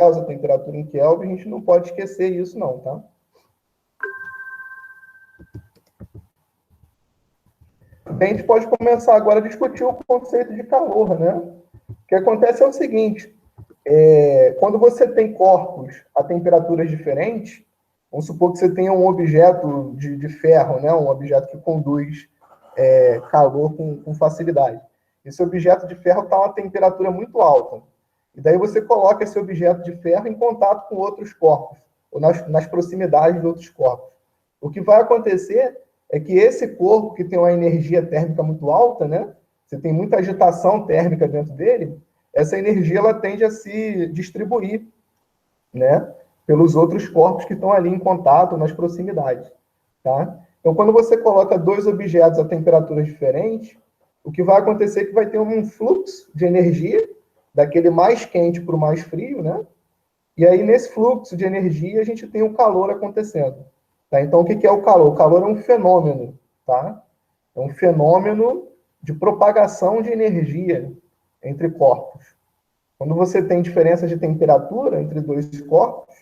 a temperatura em Kelvin, a gente não pode esquecer isso não, tá? Bem, a gente pode começar agora a discutir o conceito de calor, né? O que acontece é o seguinte, quando você tem corpos a temperaturas diferentes, vamos supor que você tenha um objeto de ferro, né? Um objeto que conduz calor com facilidade. Esse objeto de ferro está a uma temperatura muito alta. E daí você coloca esse objeto de ferro em contato com outros corpos, ou nas proximidades de outros corpos. O que vai acontecer é que esse corpo, que tem uma energia térmica muito alta, né? Você tem muita agitação térmica dentro dele, essa energia ela tende a se distribuir, né? Pelos outros corpos que estão ali em contato, nas proximidades, tá? Então, quando você coloca dois objetos a temperaturas diferentes, o que vai acontecer é que vai ter um fluxo de energia, daquele mais quente para o mais frio, né? E aí, nesse fluxo de energia, a gente tem o calor acontecendo. Tá? Então, o que é o calor? O calor é um fenômeno, tá? É um fenômeno de propagação de energia entre corpos. Quando você tem diferença de temperatura entre dois corpos,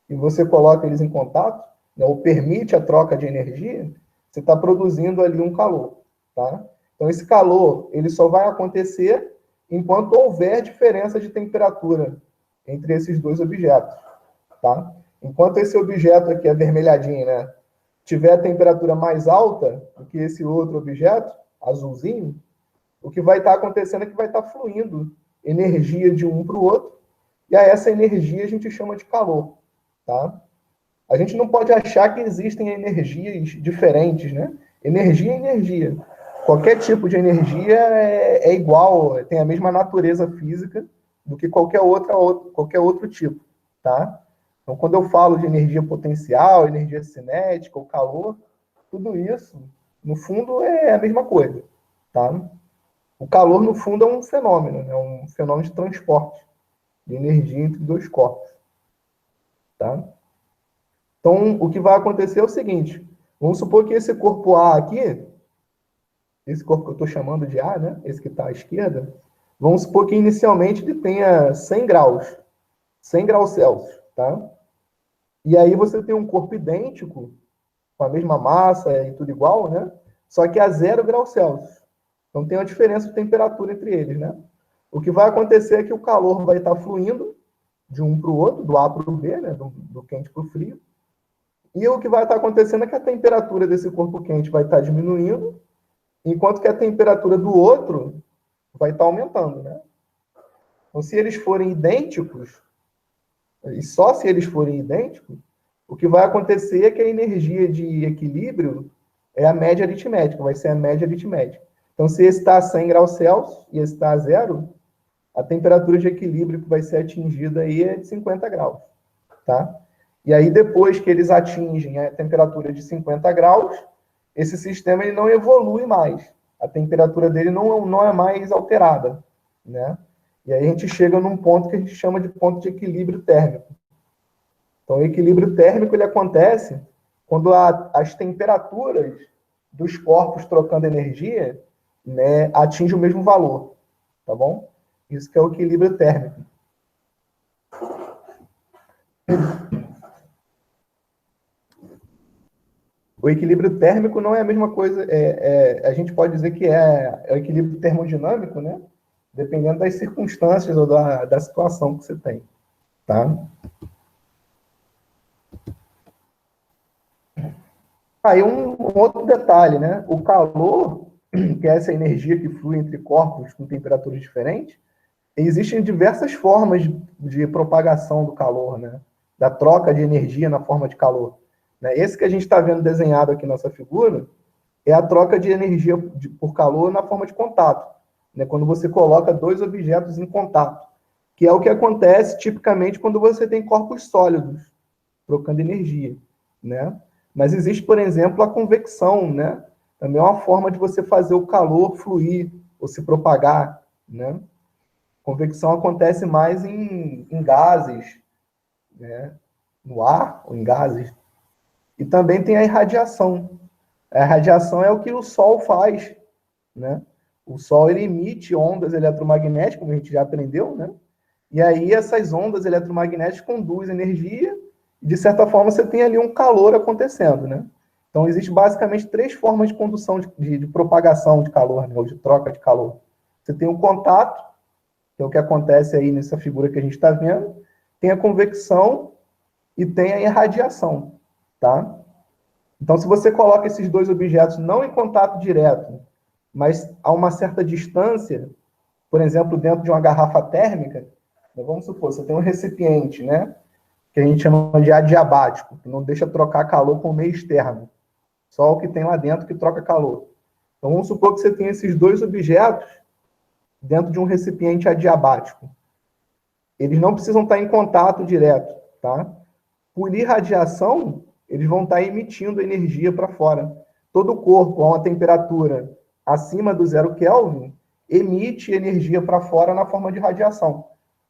e você coloca eles em contato, né, ou permite a troca de energia, você está produzindo ali um calor, tá? Então, esse calor, ele só vai acontecer enquanto houver diferença de temperatura entre esses dois objetos, tá? Enquanto esse objeto aqui, avermelhadinho, né, tiver a temperatura mais alta do que esse outro objeto, azulzinho, o que vai estar acontecendo é que vai estar fluindo energia de um para o outro, e a essa energia a gente chama de calor, tá? A gente não pode achar que existem energias diferentes, né? Energia é energia. Qualquer tipo de energia é igual, tem a mesma natureza física do que qualquer outro tipo, tá? Então, quando eu falo de energia potencial, energia cinética, o calor, tudo isso, no fundo, é a mesma coisa, tá? O calor, no fundo, é um fenômeno, né? Um fenômeno de transporte de energia entre dois corpos, tá? Então, o que vai acontecer é o seguinte, vamos supor que esse corpo A aqui, esse corpo que eu estou chamando de A, né? Esse que está à esquerda, vamos supor que inicialmente ele tenha 100 graus, 100 graus Celsius, tá? E aí você tem um corpo idêntico, com a mesma massa e tudo igual, né? Só que a 0 graus Celsius. Então tem uma diferença de temperatura entre eles, né? O que vai acontecer é que o calor vai estar fluindo de um para o outro, do A para o B, né? Do quente para o frio. E o que vai estar acontecendo é que a temperatura desse corpo quente vai estar diminuindo, enquanto que a temperatura do outro vai estar aumentando, né? Então, se eles forem idênticos, e só se eles forem idênticos, o que vai acontecer é que a energia de equilíbrio é a média aritmética, vai ser a média aritmética. Então, se esse está a 100 graus Celsius e esse está a 0, a temperatura de equilíbrio que vai ser atingida aí é de 50 graus, tá? E aí, depois que eles atingem a temperatura de 50 graus, esse sistema ele não evolui mais. A temperatura dele não é mais alterada, né? E aí a gente chega num ponto que a gente chama de ponto de equilíbrio térmico. Então, o equilíbrio térmico ele acontece quando as temperaturas dos corpos trocando energia, né, atingem o mesmo valor, tá bom? Isso que é o equilíbrio térmico. O equilíbrio térmico não é a mesma coisa, a gente pode dizer que é o equilíbrio termodinâmico, né? Dependendo das circunstâncias ou da situação que você tem, tá? Aí um outro detalhe, né? O calor, que é essa energia que flui entre corpos com temperaturas diferentes, existem diversas formas de propagação do calor, né? Da troca de energia na forma de calor. Né? Esse que a gente está vendo desenhado aqui nessa figura é a troca de energia por calor na forma de contato. Né? Quando você coloca dois objetos em contato, que é o que acontece tipicamente quando você tem corpos sólidos trocando energia. Né? Mas existe, por exemplo, a convecção, né? Também é uma forma de você fazer o calor fluir ou se propagar, né? Convecção acontece mais em gases, né? No ar ou em gases. E também tem a irradiação. A radiação é o que o Sol faz, né? O Sol ele emite ondas eletromagnéticas, como a gente já aprendeu, né? E aí essas ondas eletromagnéticas conduzem energia e, de certa forma, você tem ali um calor acontecendo, né? Então, existe basicamente três formas de condução, de propagação de calor, né? Ou de troca de calor. Você tem o contato, que é o que acontece aí nessa figura que a gente está vendo, tem a convecção e tem a irradiação, tá? Então, se você coloca esses dois objetos não em contato direto, mas a uma certa distância, por exemplo, dentro de uma garrafa térmica, vamos supor, você tem um recipiente, né, que a gente chama de adiabático, que não deixa trocar calor com o meio externo, só o que tem lá dentro que troca calor. Então, vamos supor que você tem esses dois objetos dentro de um recipiente adiabático. Eles não precisam estar em contato direto, tá? Por irradiação, eles vão estar emitindo energia para fora. Todo corpo a uma temperatura acima do 0 Kelvin emite energia para fora na forma de radiação,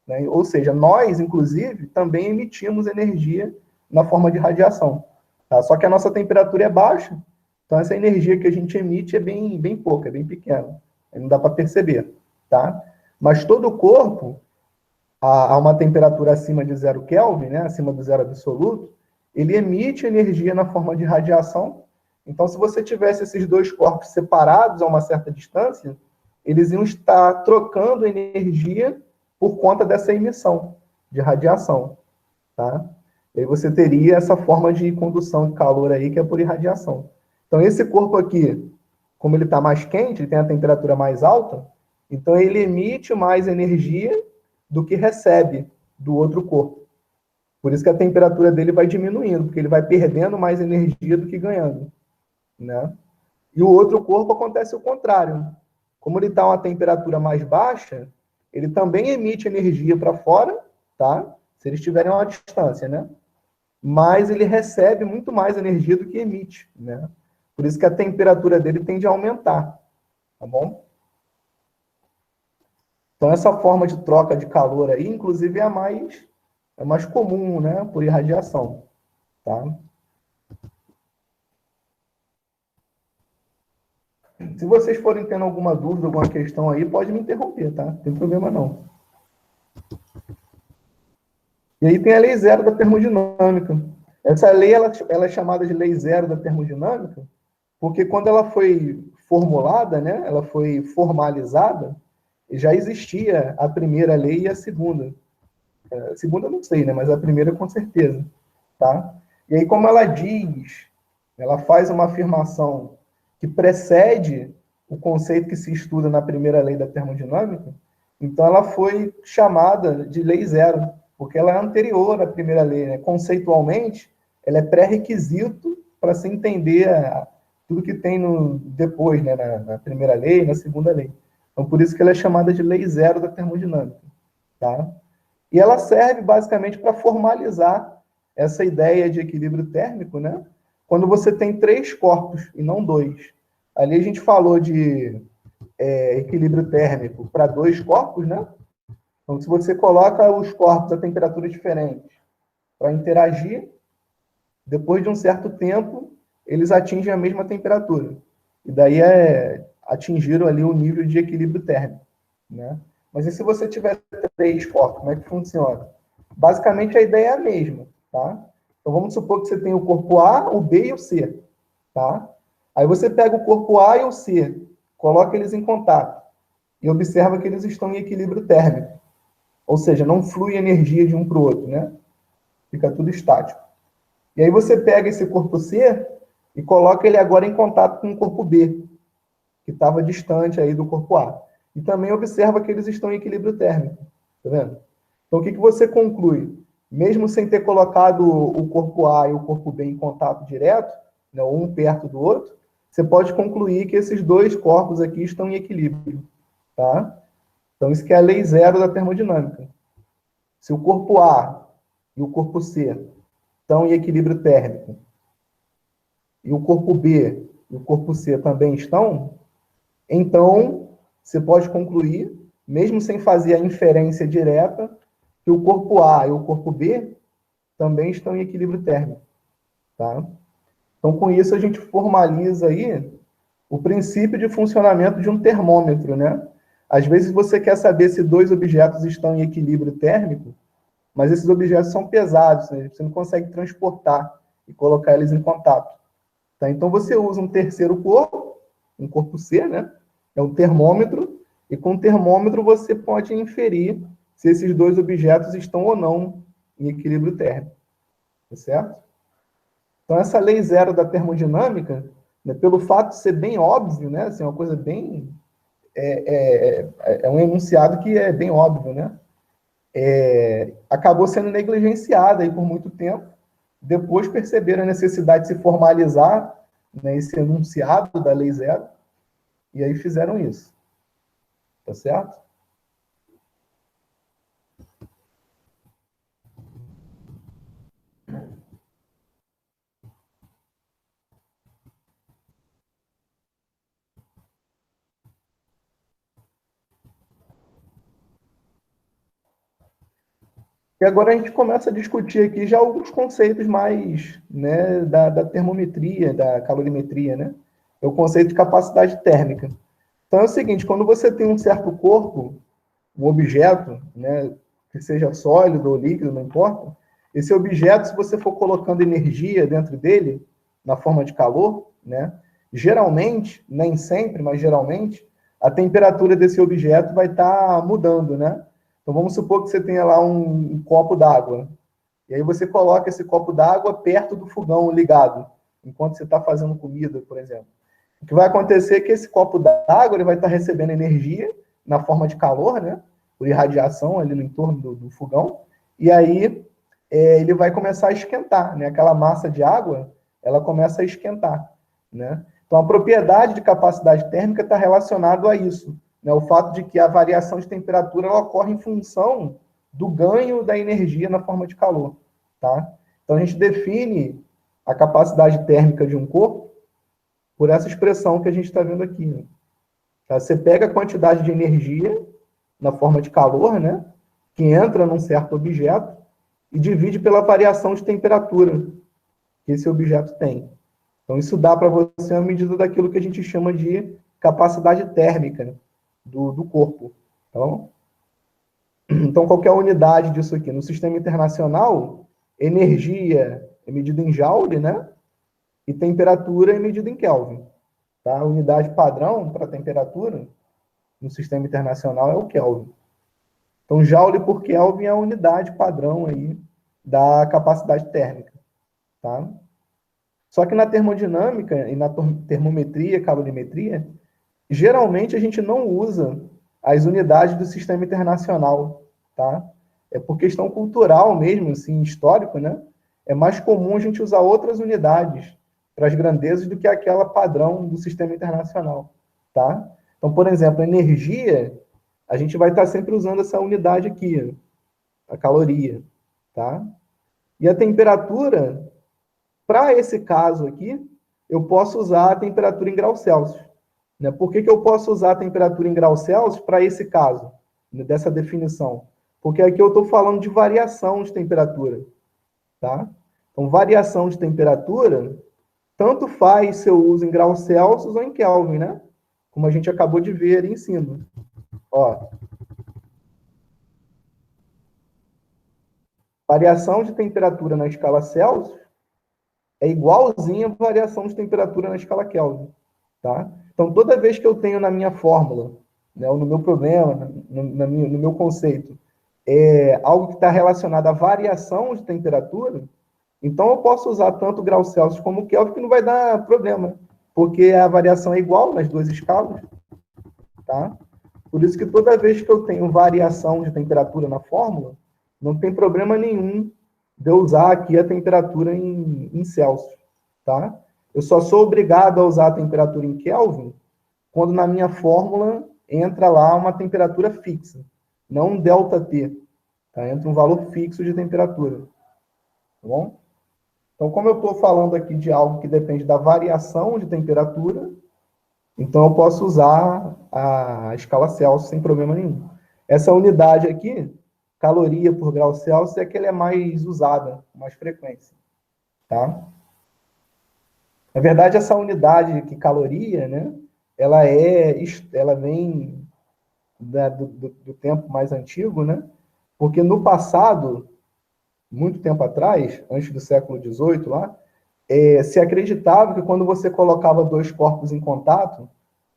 né? Ou seja, nós, inclusive, também emitimos energia na forma de radiação. Tá? Só que a nossa temperatura é baixa, então essa energia que a gente emite é bem pouca, é bem pequena. Não dá para perceber. Tá? Mas todo o corpo, a uma temperatura acima de 0 Kelvin, né, acima do zero absoluto, ele emite energia na forma de radiação. Então, se você tivesse esses dois corpos separados a uma certa distância, eles iam estar trocando energia por conta dessa emissão de radiação, tá? E aí você teria essa forma de condução de calor aí, que é por irradiação. Então, esse corpo aqui, como ele está mais quente, ele tem a temperatura mais alta, então ele emite mais energia do que recebe do outro corpo. Por isso que a temperatura dele vai diminuindo, porque ele vai perdendo mais energia do que ganhando, né? E o outro corpo acontece o contrário. Como ele está a uma temperatura mais baixa, ele também emite energia para fora, tá? Se eles estiverem a uma distância, né? Mas ele recebe muito mais energia do que emite, né? Por isso que a temperatura dele tende a aumentar, tá bom? Então, essa forma de troca de calor aí, inclusive, é mais comum, né? Por irradiação, tá? Se vocês forem tendo alguma dúvida, alguma questão aí, pode me interromper, tá? Não tem problema não. E aí tem a lei zero da termodinâmica. Essa lei ela é chamada de lei zero da termodinâmica porque quando ela foi formulada, né, ela foi formalizada, já existia a primeira lei e a segunda. A segunda eu não sei, né, mas a primeira com certeza. Tá? E aí, como ela diz, ela faz uma afirmação que precede o conceito que se estuda na primeira lei da termodinâmica, então ela foi chamada de lei zero, porque ela é anterior à primeira lei, né? Conceitualmente, ela é pré-requisito para se entender tudo que tem depois, né? Na primeira lei e na segunda lei. Então, por isso que ela é chamada de lei zero da termodinâmica. Tá? E ela serve basicamente para formalizar essa ideia de equilíbrio térmico, né? Quando você tem três corpos e não dois. Ali a gente falou de equilíbrio térmico para dois corpos, né? Então, se você coloca os corpos a temperaturas diferentes para interagir, depois de um certo tempo, eles atingem a mesma temperatura. E daí atingiram ali o nível de equilíbrio térmico, né? Mas e se você tiver três corpos, como é que funciona? Basicamente, a ideia é a mesma, tá? Então, vamos supor que você tem o corpo A, o B e o C, tá? Aí você pega o corpo A e o C, coloca eles em contato e observa que eles estão em equilíbrio térmico. Ou seja, não flui energia de um para o outro, né? Fica tudo estático. E aí você pega esse corpo C e coloca ele agora em contato com o corpo B, que estava distante aí do corpo A. E também observa que eles estão em equilíbrio térmico. Tá vendo? Então, o que você conclui? Mesmo sem ter colocado o corpo A e o corpo B em contato direto, né, um perto do outro, você pode concluir que esses dois corpos aqui estão em equilíbrio. Tá? Então, isso que é a lei zero da termodinâmica. Se o corpo A e o corpo C estão em equilíbrio térmico, e o corpo B e o corpo C também estão, então você pode concluir, mesmo sem fazer a inferência direta, que o corpo A e o corpo B também estão em equilíbrio térmico. Tá? Então, com isso, a gente formaliza aí o princípio de funcionamento de um termômetro, né? Às vezes você quer saber se dois objetos estão em equilíbrio térmico, mas esses objetos são pesados, né? Você não consegue transportar e colocar eles em contato. Tá? Então você usa um terceiro corpo, um corpo C, né? É um termômetro, e com o termômetro você pode inferir se esses dois objetos estão ou não em equilíbrio térmico. Tá certo? Então essa lei zero da termodinâmica, né, pelo fato de ser bem óbvio, né? Assim, uma coisa bem... É um enunciado que é bem óbvio, né? Acabou sendo negligenciada aí por muito tempo. Depois perceberam a necessidade de se formalizar, né, esse enunciado da Lei Zero, e aí fizeram isso. Tá certo? E agora a gente começa a discutir aqui já alguns conceitos mais, né, da termometria, da calorimetria, né? É o conceito de capacidade térmica. Então é o seguinte, quando você tem um certo corpo, um objeto, né, que seja sólido ou líquido, não importa, esse objeto, se você for colocando energia dentro dele, na forma de calor, né, geralmente, nem sempre, mas geralmente, a temperatura desse objeto vai estar mudando, né? Então vamos supor que você tenha lá um copo d'água, e aí você coloca esse copo d'água perto do fogão ligado, enquanto você está fazendo comida, por exemplo. O que vai acontecer é que esse copo d'água ele vai estar recebendo energia na forma de calor, né? Por irradiação ali no entorno do fogão, e aí ele vai começar a esquentar, né? Aquela massa de água, ela começa a esquentar, né? Então, a propriedade de capacidade térmica está relacionado a isso, né? O fato de que a variação de temperatura ela ocorre em função do ganho da energia na forma de calor, tá? Então, a gente define a capacidade térmica de um corpo por essa expressão que a gente está vendo aqui, né? Tá? Você pega a quantidade de energia na forma de calor, né? Que entra num certo objeto e divide pela variação de temperatura que esse objeto tem. Então, isso dá para você a medida daquilo que a gente chama de capacidade térmica do corpo. Tá bom? Então, qual é a unidade disso aqui? No sistema internacional, energia é medida em joule, né? E temperatura é medida em Kelvin. Tá? A unidade padrão para temperatura no sistema internacional é o Kelvin. Então, joule por Kelvin é a unidade padrão aí da capacidade térmica. Tá? Só que na termodinâmica e na termometria, calorimetria, geralmente a gente não usa as unidades do sistema internacional, tá? É por questão cultural mesmo, assim, histórico, né? É mais comum a gente usar outras unidades para as grandezas do que aquela padrão do sistema internacional, tá? Então, por exemplo, energia, a gente vai estar sempre usando essa unidade aqui, a caloria, tá? E a temperatura, para esse caso aqui, eu posso usar a temperatura em graus Celsius. Né? Por que eu posso usar a temperatura em graus Celsius para esse caso, né, dessa definição? Porque aqui eu estou falando de variação de temperatura. Tá? Então, variação de temperatura, tanto faz se eu uso em graus Celsius ou em Kelvin, né? Como a gente acabou de ver ali em cima. Ó, variação de temperatura na escala Celsius é igualzinha a variação de temperatura na escala Kelvin. Tá? Então, toda vez que eu tenho na minha fórmula, né, ou no meu problema, no meu conceito, algo que está relacionado à variação de temperatura, então eu posso usar tanto o grau Celsius como o Kelvin, que não vai dar problema, porque a variação é igual nas duas escalas. Tá? Por isso que toda vez que eu tenho variação de temperatura na fórmula, não tem problema nenhum de eu usar aqui a temperatura em Celsius. Tá? Eu só sou obrigado a usar a temperatura em Kelvin quando na minha fórmula entra lá uma temperatura fixa, não um ΔT. Tá? Entra um valor fixo de temperatura. Tá bom? Então, como eu estou falando aqui de algo que depende da variação de temperatura, então eu posso usar a escala Celsius sem problema nenhum. Essa unidade aqui, caloria por grau Celsius, é que ela é mais usada, com mais frequência. Tá? Na verdade, essa unidade que caloria, né, ela vem do tempo mais antigo, né? Porque no passado, muito tempo atrás, antes do século XVIII lá, se acreditava que quando você colocava dois corpos em contato,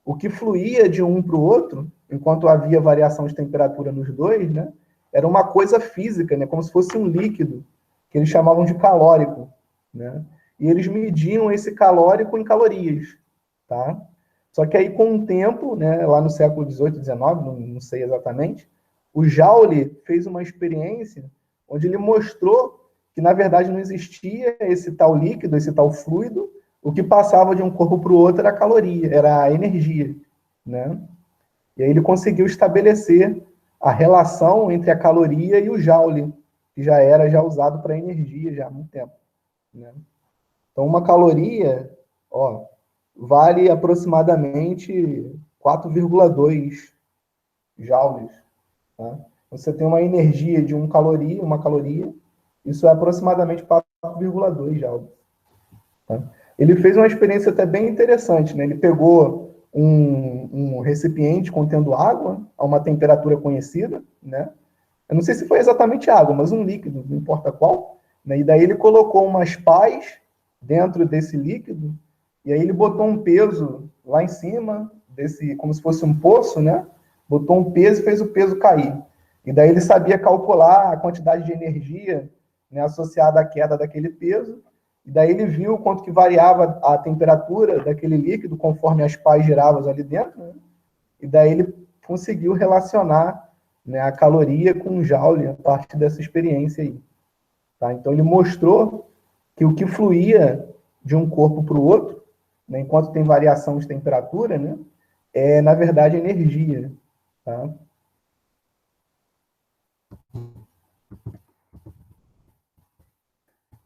o que fluía de um para o outro, enquanto havia variação de temperatura nos dois, né, era uma coisa física, né, como se fosse um líquido, que eles chamavam de calórico. Né? E eles mediam esse calórico em calorias. Tá? Só que aí, com o tempo, né, lá no século XVIII, XIX, não sei exatamente, o Joule fez uma experiência onde ele mostrou que, na verdade, não existia esse tal líquido, esse tal fluido, o que passava de um corpo para o outro era a caloria, era a energia, né? E aí ele conseguiu estabelecer a relação entre a caloria e o Joule, que já era usado para energia já há muito tempo, né? Então, uma caloria, ó, vale aproximadamente 4,2 joules. Tá? Você tem uma energia de uma caloria, isso é aproximadamente 4,2 joules. Tá? Ele fez uma experiência até bem interessante, né? Ele pegou um recipiente contendo água a uma temperatura conhecida, né? Eu não sei se foi exatamente água, mas um líquido, não importa qual, né? E daí ele colocou umas pás dentro desse líquido, e aí ele botou um peso lá em cima, como se fosse um poço, né? Botou um peso e fez o peso cair. E daí ele sabia calcular a quantidade de energia, né, associada à queda daquele peso, e daí ele viu quanto que variava a temperatura daquele líquido conforme as pás giravam ali dentro, né? E daí ele conseguiu relacionar, né, a caloria com o joule a partir dessa experiência aí. Tá? Então ele mostrou que o que fluía de um corpo para o outro, né, enquanto tem variação de temperatura, né, é, na verdade, energia. Tá?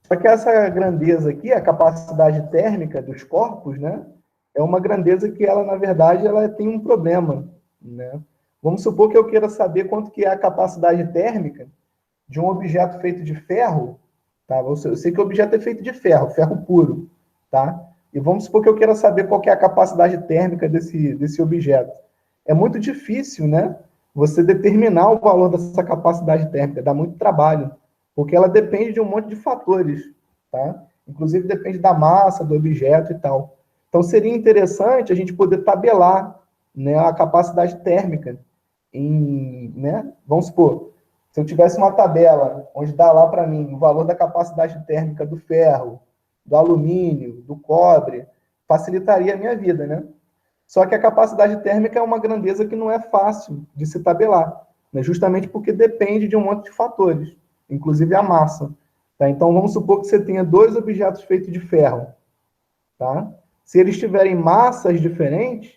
Só que essa grandeza aqui, a capacidade térmica dos corpos, né, é uma grandeza que ela, na verdade, ela tem um problema. Né? Vamos supor que eu queira saber quanto que é a capacidade térmica de um objeto feito de ferro. Tá? Eu sei que o objeto é feito de ferro, ferro puro. Tá? E vamos supor que eu queira saber qual que é a capacidade térmica desse objeto. É muito difícil, né, você determinar o valor dessa capacidade térmica, dá muito trabalho, porque ela depende de um monte de fatores, tá? Inclusive depende da massa do objeto e tal. Então seria interessante a gente poder tabelar, né, a capacidade térmica né, vamos supor, se eu tivesse uma tabela onde dá lá para mim o valor da capacidade térmica do ferro, do alumínio, do cobre, facilitaria a minha vida, né? Só que a capacidade térmica é uma grandeza que não é fácil de se tabelar, né? Justamente porque depende de um monte de fatores, inclusive a massa. Tá? Então, vamos supor que você tenha dois objetos feitos de ferro. Tá? Se eles tiverem massas diferentes,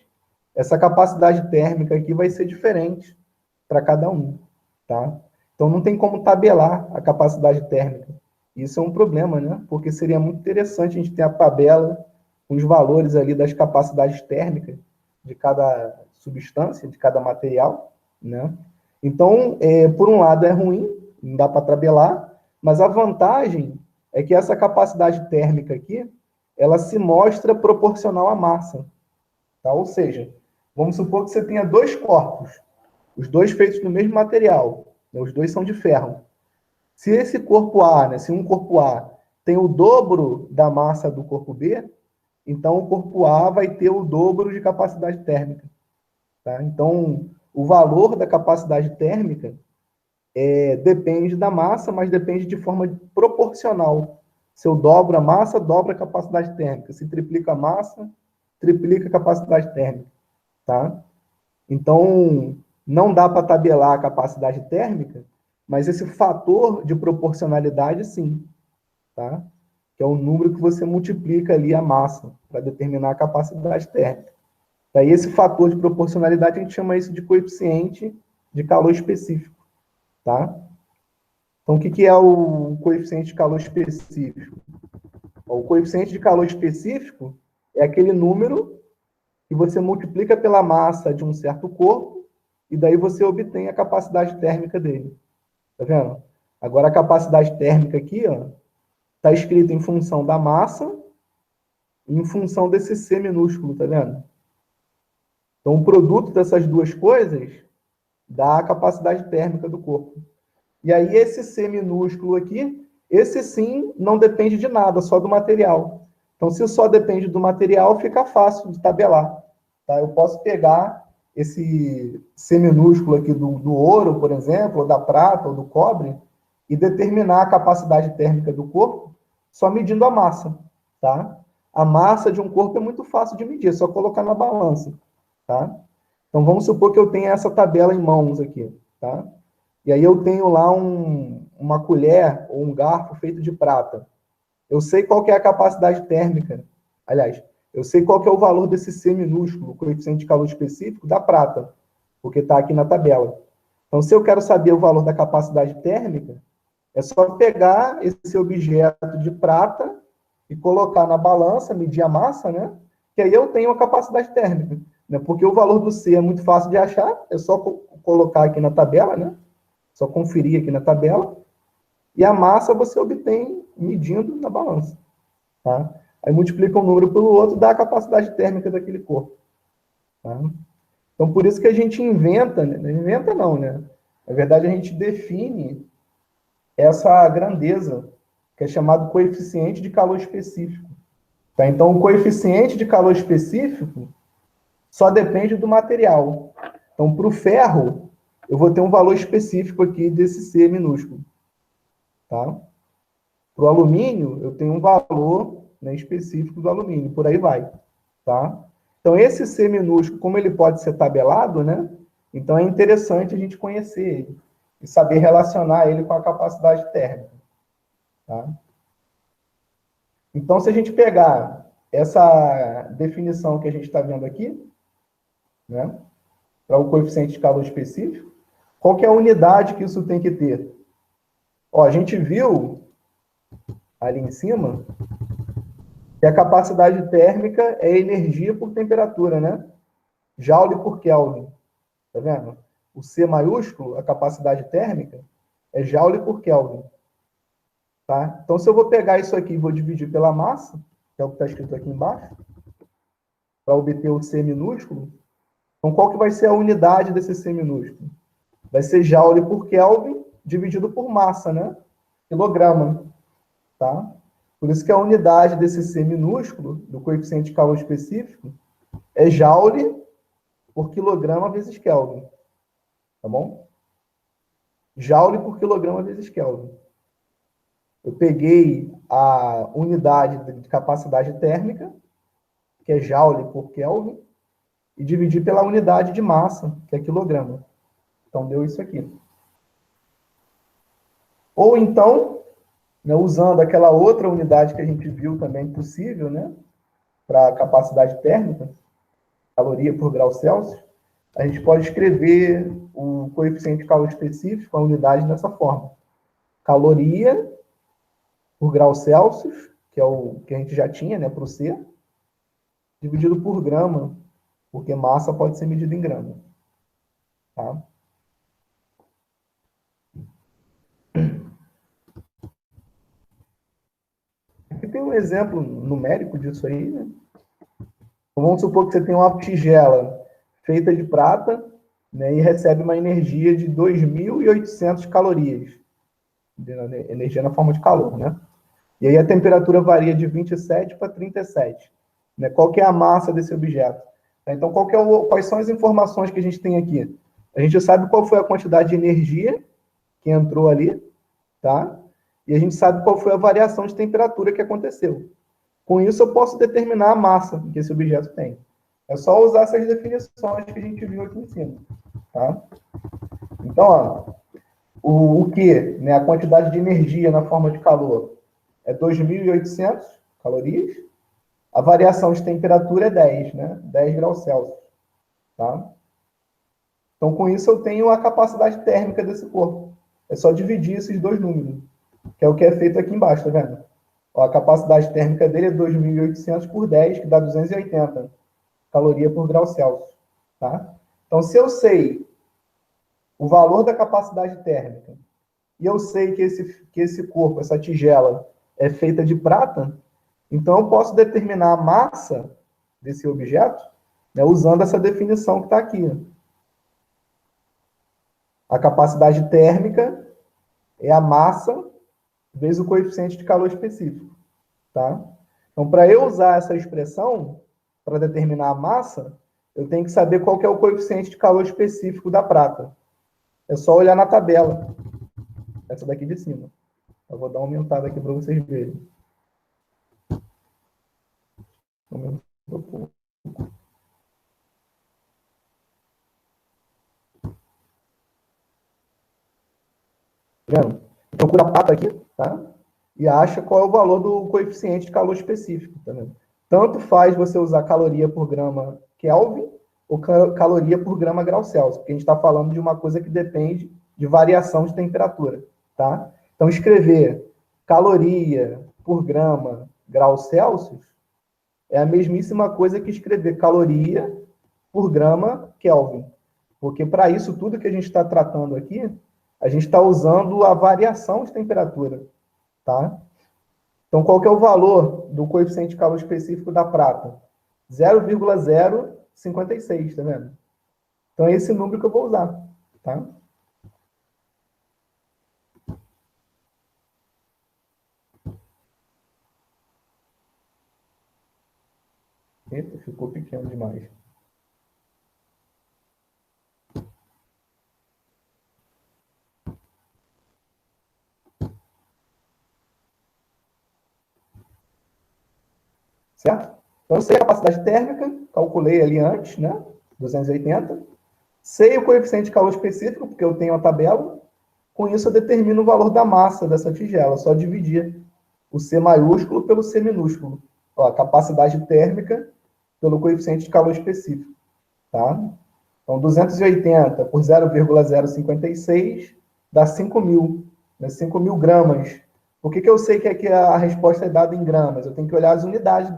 essa capacidade térmica aqui vai ser diferente para cada um. Tá? Então, não tem como tabelar a capacidade térmica. Isso é um problema, né? Porque seria muito interessante a gente ter a tabela com os valores ali das capacidades térmicas de cada substância, de cada material, né? Então, por um lado é ruim, não dá para tabelar, mas a vantagem é que essa capacidade térmica aqui, ela se mostra proporcional à massa, tá? Ou seja, vamos supor que você tenha dois corpos, os dois feitos do mesmo material, né? Os dois são de ferro. Se esse corpo A, né, se um corpo A tem o dobro da massa do corpo B, então o corpo A vai ter o dobro de capacidade térmica. Tá? Então, o valor da capacidade térmica depende da massa, mas depende de forma proporcional. Se eu dobro a massa, dobra a capacidade térmica. Se triplica a massa, triplica a capacidade térmica. Tá? Então, não dá para tabelar a capacidade térmica, mas esse fator de proporcionalidade, sim. Tá? Que é o número que você multiplica ali a massa para determinar a capacidade térmica. Daí esse fator de proporcionalidade a gente chama isso de coeficiente de calor específico. Tá? Então, o que é o coeficiente de calor específico? O coeficiente de calor específico é aquele número que você multiplica pela massa de um certo corpo e daí você obtém a capacidade térmica dele. Tá vendo? Agora, a capacidade térmica aqui, ó, está escrita em função da massa e em função desse C minúsculo, tá vendo? Então, o produto dessas duas coisas da capacidade térmica do corpo. E aí, esse C minúsculo aqui, esse sim não depende de nada, só do material. Então, se só depende do material, fica fácil de tabelar. Tá? Eu posso pegar esse C minúsculo aqui do ouro, por exemplo, ou da prata, ou do cobre, e determinar a capacidade térmica do corpo só medindo a massa. Tá? A massa de um corpo é muito fácil de medir, é só colocar na balança. Tá? Então, vamos supor que eu tenha essa tabela em mãos aqui. Tá? E aí eu tenho lá uma colher ou um garfo feito de prata. Eu sei qual que é a capacidade térmica. Aliás, eu sei qual que é o valor desse C minúsculo, coeficiente de calor específico, da prata, porque está aqui na tabela. Então, se eu quero saber o valor da capacidade térmica, é só pegar esse objeto de prata e colocar na balança, medir a massa, né? Que aí eu tenho a capacidade térmica. Né? Porque o valor do C é muito fácil de achar, é só colocar aqui na tabela, né? Só conferir aqui na tabela. E a massa você obtém medindo na balança. Tá? Aí multiplica um número pelo outro, dá a capacidade térmica daquele corpo. Tá? Então, por isso que a gente inventa, né? Não inventa não, né? Na verdade, a gente define essa grandeza, que é chamado coeficiente de calor específico. Tá? Então, o coeficiente de calor específico só depende do material. Então, para o ferro, eu vou ter um valor específico aqui desse C minúsculo. Tá? Para o alumínio, eu tenho um valor, né, específico do alumínio, por aí vai. Tá? Então, esse C minúsculo, como ele pode ser tabelado, né? Então é interessante a gente conhecer ele e saber relacionar ele com a capacidade térmica. Tá? Então, se a gente pegar essa definição que a gente está vendo aqui, né, para o coeficiente de calor específico, qual que é a unidade que isso tem que ter? Ó, a gente viu ali em cima que a capacidade térmica é energia por temperatura, né? Joule por Kelvin. Tá vendo? O C maiúsculo, a capacidade térmica, é Joule por Kelvin. Tá? Então, se eu vou pegar isso aqui e vou dividir pela massa, que é o que está escrito aqui embaixo, para obter o C minúsculo, então qual que vai ser a unidade desse C minúsculo? Vai ser Joule por Kelvin dividido por massa, né? Quilograma. Tá? Por isso que a unidade desse C minúsculo, do coeficiente de calor específico, é Joule por quilograma vezes Kelvin. Tá bom? Joule por quilograma vezes Kelvin. Eu peguei a unidade de capacidade térmica, que é Joule por Kelvin, e dividi pela unidade de massa, que é quilograma. Então, deu isso aqui. Ou então, né, usando aquela outra unidade que a gente viu também possível, né, para capacidade térmica, caloria por grau Celsius, a gente pode escrever o coeficiente de calor específico, a unidade, dessa forma. Caloria por grau Celsius, que é o que a gente já tinha, né, para o C, dividido por grama, porque massa pode ser medida em grama. Tá? Aqui tem um exemplo numérico disso aí, né? Então, vamos supor que você tem uma tigela feita de prata, né, e recebe uma energia de 2.800 calorias. Energia na forma de calor, né? E aí a temperatura varia de 27 para 37. Né? Qual que é a massa desse objeto? Então, quais são as informações que a gente tem aqui? A gente sabe qual foi a quantidade de energia que entrou ali, tá? E a gente sabe qual foi a variação de temperatura que aconteceu. Com isso, eu posso determinar a massa que esse objeto tem. É só usar essas definições que a gente viu aqui em cima, tá? Então, ó, o Q, né, a quantidade de energia na forma de calor, é 2.800 calorias. A variação de temperatura é 10, né? 10 graus Celsius, tá? Então, com isso, eu tenho a capacidade térmica desse corpo. É só dividir esses dois números, que é o que é feito aqui embaixo, tá vendo? Ó, a capacidade térmica dele é 2.800 por 10, que dá 280 caloria por grau Celsius, tá? Então, se eu sei o valor da capacidade térmica e eu sei que esse corpo, essa tigela, é feita de prata, então eu posso determinar a massa desse objeto, né, usando essa definição que está aqui. A capacidade térmica é a massa vezes o coeficiente de calor específico, tá? Então, para eu usar essa expressão, para determinar a massa, eu tenho que saber qual que é o coeficiente de calor específico da prata. É só olhar na tabela, essa daqui de cima. Eu vou dar uma aumentada aqui para vocês verem. Aumentou um pouco. Tá vendo? Procura a prata aqui, tá? E acha qual é o valor do coeficiente de calor específico, tá vendo? Tanto faz você usar caloria por grama Kelvin ou caloria por grama grau Celsius, porque a gente está falando de uma coisa que depende de variação de temperatura, tá? Então, escrever caloria por grama grau Celsius é a mesmíssima coisa que escrever caloria por grama Kelvin, porque para isso tudo que a gente está tratando aqui, a gente está usando a variação de temperatura, tá? Então, qual que é o valor do coeficiente de calor específico da prata? 0,056, tá vendo? Então, é esse número que eu vou usar, tá? Eita, ficou pequeno demais. Certo? Então, eu sei a capacidade térmica, calculei ali antes, né? 280. Sei o coeficiente de calor específico, porque eu tenho a tabela. Com isso, eu determino o valor da massa dessa tigela. Só dividir o C maiúsculo pelo C minúsculo. Ó, a capacidade térmica pelo coeficiente de calor específico. Tá? Então, 280 por 0,056 dá 5.000. Né? 5.000 gramas. Por que eu sei que aqui a resposta é dada em gramas? Eu tenho que olhar as unidades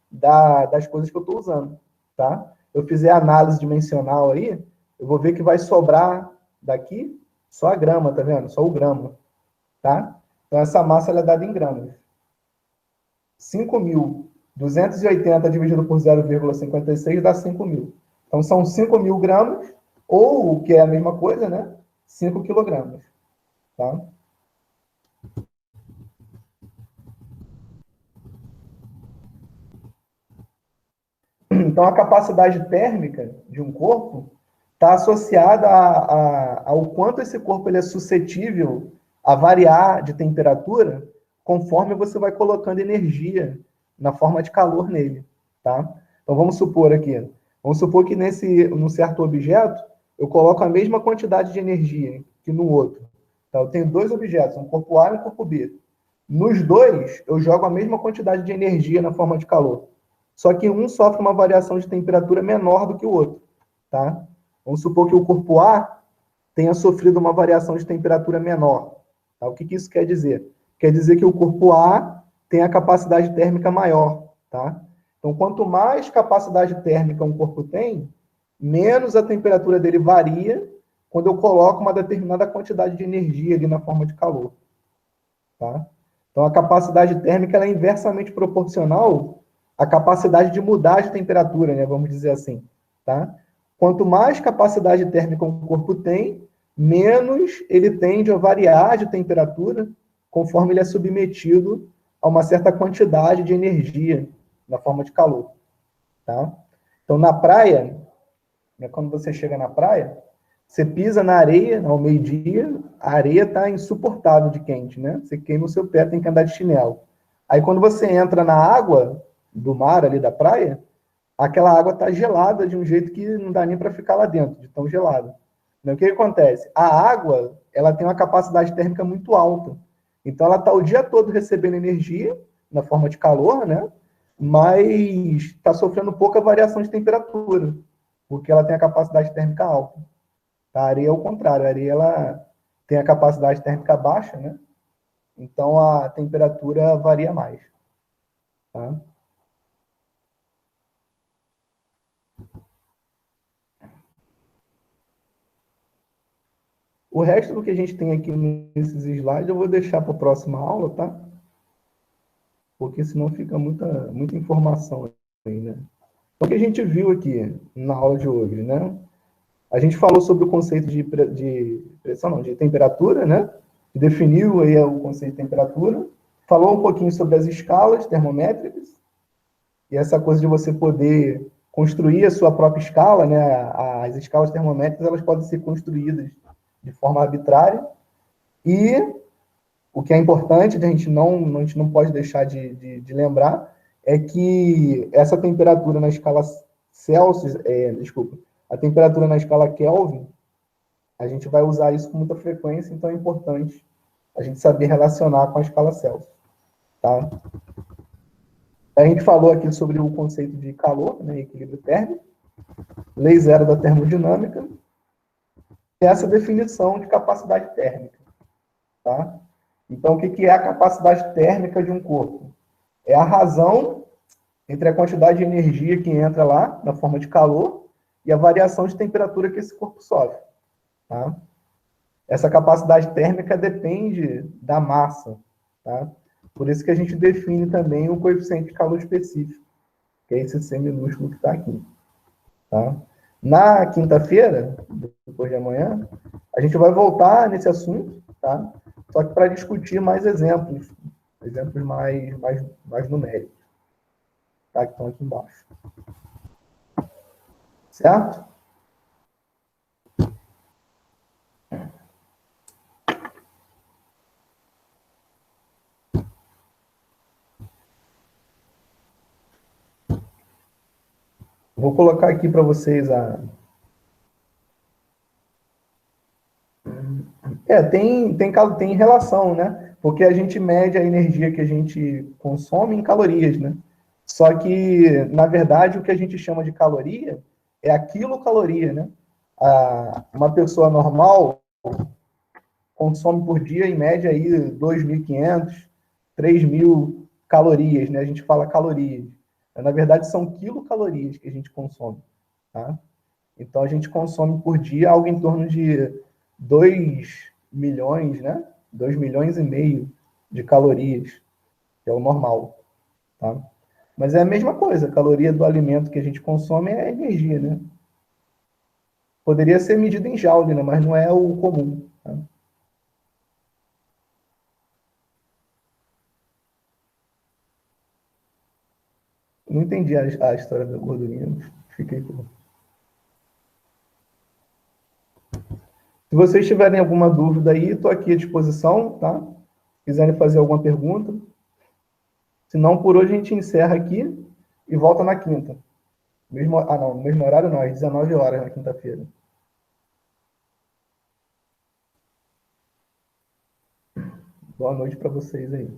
das coisas que eu estou usando. Tá? Eu fizer a análise dimensional aí, eu vou ver que vai sobrar daqui só a grama, tá vendo? Só o grama. Tá? Então, essa massa ela é dada em gramas. 5.280 dividido por 0,56 dá 5.000. Então, são 5.000 gramas, ou, o que é a mesma coisa, né? 5 quilogramas. Tá? Então, a capacidade térmica de um corpo está associada ao quanto esse corpo ele é suscetível a variar de temperatura conforme você vai colocando energia na forma de calor nele. Tá? Então, vamos supor que num certo objeto, eu coloco a mesma quantidade de energia que no outro. Então, eu tenho dois objetos, um corpo A e um corpo B. Nos dois, eu jogo a mesma quantidade de energia na forma de calor. Só que um sofre uma variação de temperatura menor do que o outro. Tá? Vamos supor que o corpo A tenha sofrido uma variação de temperatura menor. Tá? O que isso quer dizer? Quer dizer que o corpo A tem a capacidade térmica maior. Tá? Então, quanto mais capacidade térmica um corpo tem, menos a temperatura dele varia quando eu coloco uma determinada quantidade de energia ali na forma de calor. Tá? Então, a capacidade térmica é inversamente proporcional à capacidade de mudar de temperatura, né? Vamos dizer assim. Tá? Quanto mais capacidade térmica um corpo tem, menos ele tende a variar de temperatura conforme ele é submetido a uma certa quantidade de energia na forma de calor. Tá? Então, na praia, né, quando você chega na praia, você pisa na areia ao meio-dia, a areia está insuportável de quente, né? Você queima o seu pé, tem que andar de chinelo. Aí quando você entra na água do mar ali da praia, aquela água está gelada de um jeito que não dá nem para ficar lá dentro, de tão gelada. Então, o que acontece? A água, ela tem uma capacidade térmica muito alta. Então, ela está o dia todo recebendo energia na forma de calor, né? Mas está sofrendo pouca variação de temperatura, porque ela tem a capacidade térmica alta. A areia é o contrário, a areia ela tem a capacidade térmica baixa, né? Então a temperatura varia mais. Tá? O resto do que a gente tem aqui nesses slides eu vou deixar para a próxima aula, tá? Porque senão fica muita informação aí, né? O que a gente viu aqui na aula de hoje, né? A gente falou sobre o conceito de pressão, não, de temperatura, né? Definiu aí o conceito de temperatura. Falou um pouquinho sobre as escalas termométricas. E essa coisa de você poder construir a sua própria escala, né? As escalas termométricas, elas podem ser construídas de forma arbitrária. E o que é importante, a gente não pode deixar de lembrar, é que essa temperatura na escala Celsius, a temperatura na escala Kelvin, a gente vai usar isso com muita frequência, então é importante a gente saber relacionar com a escala Celsius. Tá? A gente falou aqui sobre o conceito de calor, né, equilíbrio térmico, lei zero da termodinâmica, e essa definição de capacidade térmica. Tá? Então, o que é a capacidade térmica de um corpo? É a razão entre a quantidade de energia que entra lá, na forma de calor, e a variação de temperatura que esse corpo sofre. Tá? Essa capacidade térmica depende da massa. Tá? Por isso que a gente define também o coeficiente de calor específico, que é esse C minúsculo que está aqui. Tá? Na quinta-feira, depois de amanhã, a gente vai voltar nesse assunto, tá? Só que para discutir mais exemplos mais numéricos, tá? Que estão aqui embaixo. Certo? Vou colocar aqui para vocês a... tem relação, né? Porque a gente mede a energia que a gente consome em calorias, né? Só que, na verdade, o que a gente chama de caloria é a quilocaloria, né? Uma pessoa normal consome por dia, em média, aí 2.500, 3.000 calorias, né? A gente fala calorias. Na verdade, são quilocalorias que a gente consome, tá? Então, a gente consome por dia algo em torno de 2 milhões, né? 2 milhões e meio de calorias, que é o normal, tá? Mas é a mesma coisa, a caloria do alimento que a gente consome é energia, né? Poderia ser medida em joule, né? Mas não é o comum, tá? Não entendi a história da gordurinha, fiquei com... Se vocês tiverem alguma dúvida aí, estou aqui à disposição, tá? Se quiserem fazer alguma pergunta. Se não, por hoje a gente encerra aqui e volta na quinta. No mesmo horário não, às 19 horas na quinta-feira. Boa noite para vocês aí.